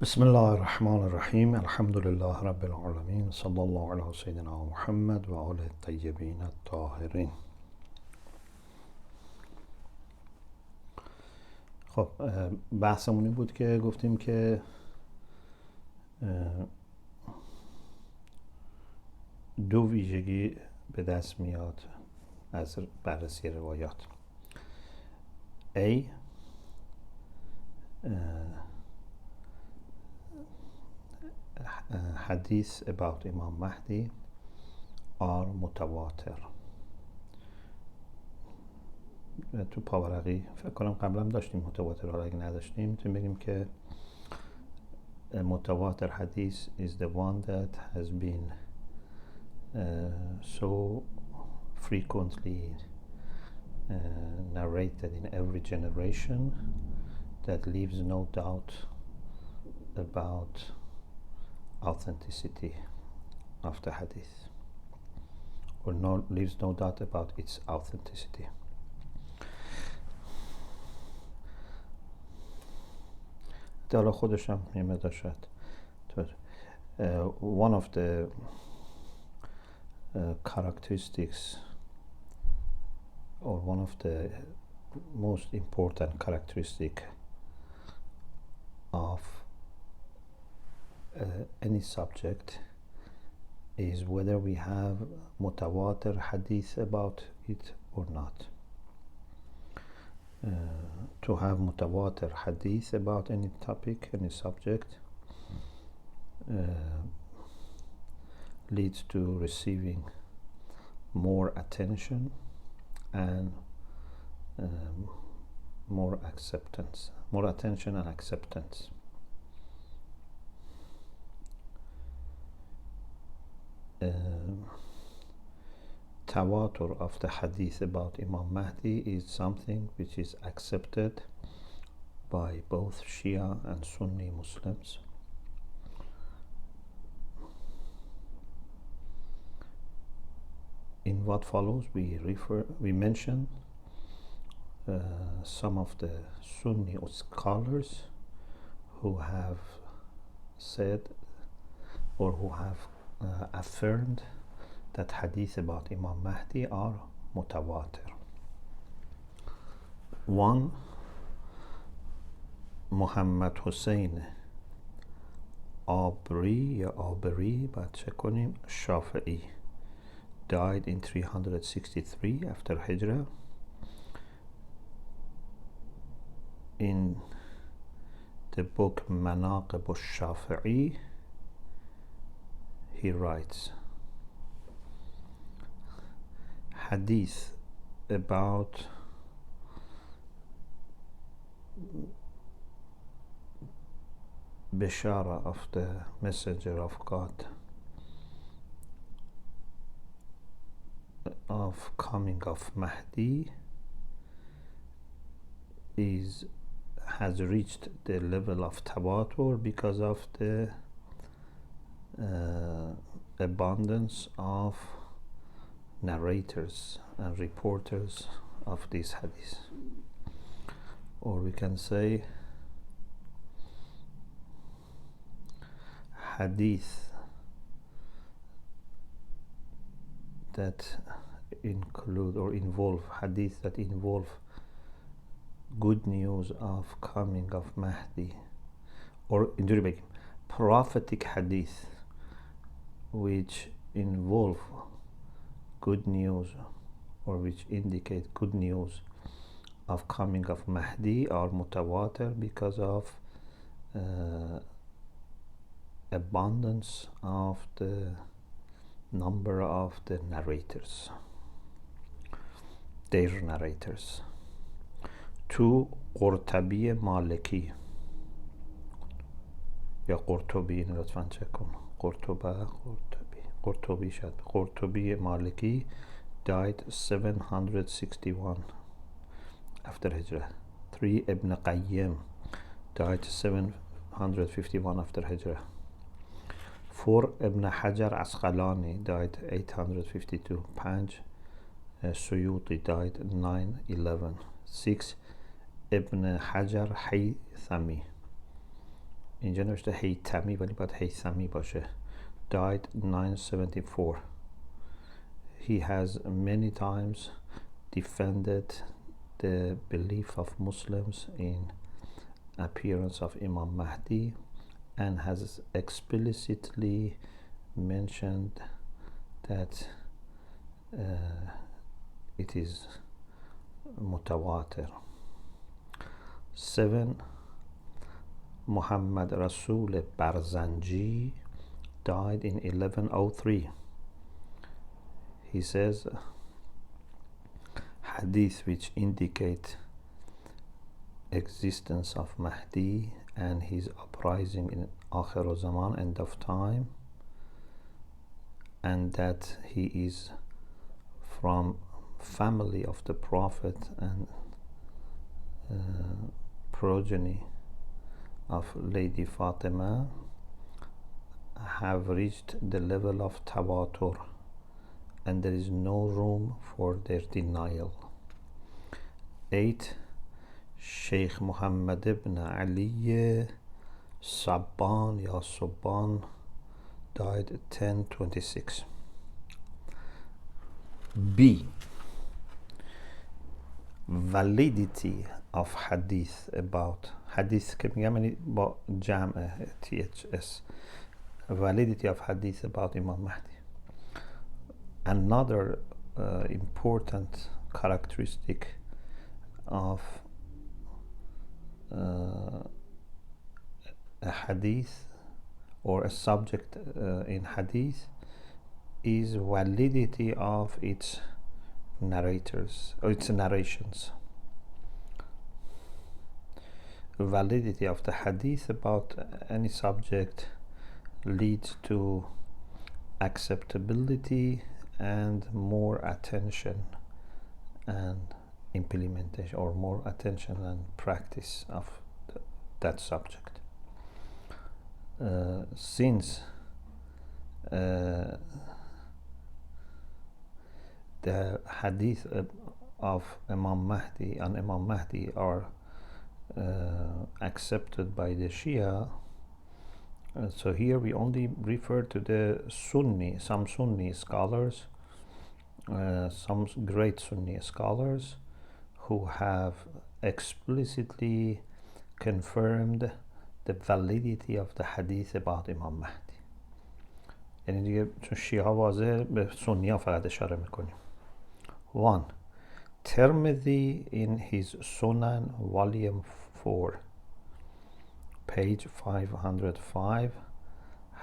بسم الله الرحمن الرحیم. الحمد لله رب العالمین. صلی الله علی سیدنا محمد و آله الطیبین الطاهرین. خب بحثمون این بود که گفتیم که دو ویژگی به دست میاد از بررسی روایات. A hadith about Imam Mahdi are متواتر. تو پاورقی فکر کنم قبلا داشتیم متواتر، حالا اگه نداشتیم میتونیم بگیم که متواتر hadith is the one that has been so frequently narrated in every generation that leaves no doubt about authenticity of the hadith, or leaves no doubt about its authenticity. حالا خودش هم یه مقدار شاید one of the characteristics, or one of the most important characteristic of any subject is whether we have mutawatir hadith about it or not. To have mutawatir hadith about any topic, any subject, leads to receiving more attention and more attention and acceptance. Tawatur of the hadith about Imam Mahdi is something which is accepted by both Shia and Sunni Muslims. In what follows, we mention some of the Sunni scholars who have said, or who have affirmed, that hadith about Imam Mahdi are mutawatir. One, Muhammad Hussein Abri باید چک کنیم Shafi'i, died in 363 after Hijrah. In the book Manaqib al-Shafi'i, he writes, hadith about Bishara of the Messenger of God of coming of Mahdi has reached the level of tawatur because of the abundance of narrators and reporters of these hadiths. Or we can say hadith that include or involve hadith that involve good news of coming of Mahdi, or اینجوری بگیم prophetic hadith which involve good news, or which indicate good news of coming of Mahdi, are mutawatir because of abundance of the number of the narrators, their narrators. Two, قرطبی مالکی یا قرطبی، لطفاً چک کن. قرطبی Maliki died 761 after Hijrah. 3, Ibn Qayyim died 751 after Hijrah. 4, Ibn Hajar Asqalani died 852. 5, Suyuti died 911. 6, Ibn Hajar Haythami اینجا نوشته هیتمی ولی باید هیثمی باشه. Died 974. He has many times defended the belief of Muslims in appearance of Imam Mahdi and has explicitly mentioned that it is mutawatir. 7. Muhammad Rasul Barzanji died in 1103. He says hadith which indicate existence of Mahdi and his uprising in Akhir Zaman, end of time, and that he is from family of the Prophet and progeny of Lady Fatima, have reached the level of tawatur and there is no room for their denial. 8. Sheikh Muhammad ibn Ali Sabban ya Subban died 1026. B. Validity of hadith about hadith که میگم یعنی با جمع THS. Validity of hadith about Imam Mahdi. Another important characteristic of a hadith or a subject in hadith is validity of its narrators or its narrations. Validity of the hadith about any subject leads to acceptability and more attention and implementation, or more attention and practice of that subject. Since the hadith of Imam Mahdi and Imam Mahdi are accepted by the Shia, so here we only refer to the some Sunni scholars, some great Sunni scholars who have explicitly confirmed the validity of the hadith about Imam Mahdi. یعنی دیگه چون شیعه ها واضح به سنی ها فقط اشاره میکنیم. 1. Tirmidhi in his Sunan volume 4 page 505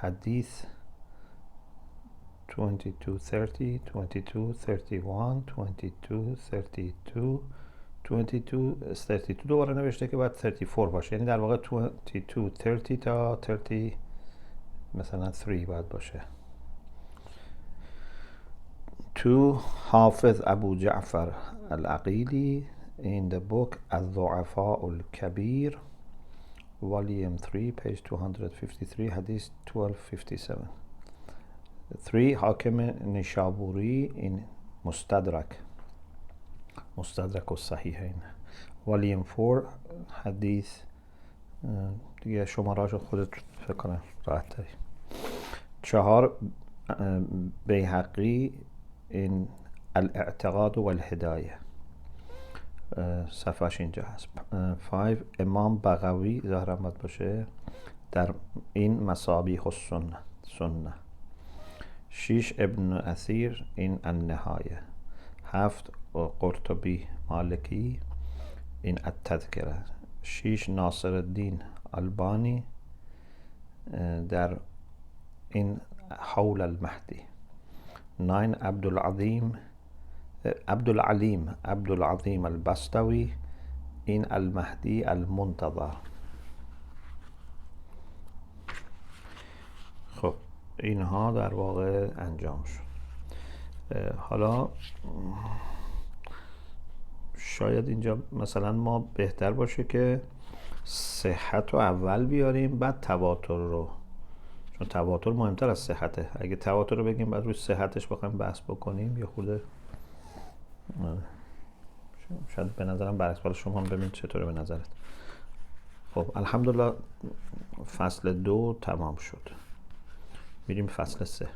hadith 2230 2231 2232 2232 دوباره نوشته که باید 34 باشه، یعنی در واقع 2230 تا 30 مثلا 3 باید باشه. 2. Hafiz Abu Ja'far al-Aqili in the book Al-Du'afa al-Kabir volume 3 page 253 hadith 1257. 3. Hakim Nishaburi in Mustadrak al-Sahihain volume 4 hadith دیگه شماره‌اشو خودت فکر کنم راحت تری. 4. بیهقی in الاعتقاد و الهدایه صفحش اینجا هست. 5. امام بغوی ظاهر باید باشه در این مصابیح السنه. 6. ابن اثیر این النهایه. 7. قرطبی مالکی این التذکره. 6. ناصر الدین البانی در این حول المهدی. 9. عبدالعلیم البستوی این المهدی المنتظر. خب اینها در واقع انجام شد. حالا شاید اینجا مثلا ما بهتر باشه که صحت رو اول بیاریم بعد تواتر رو، چون تواتر مهمتر از صحته. اگه تواتر رو بگیم بعد روی صحتش بخوایم بحث بکنیم یه خورده شاید به نظرم برعکس. بالا شما هم ببین چطوره به نظرت. خب الحمدلله فصل 2 تمام شد. میریم فصل 3.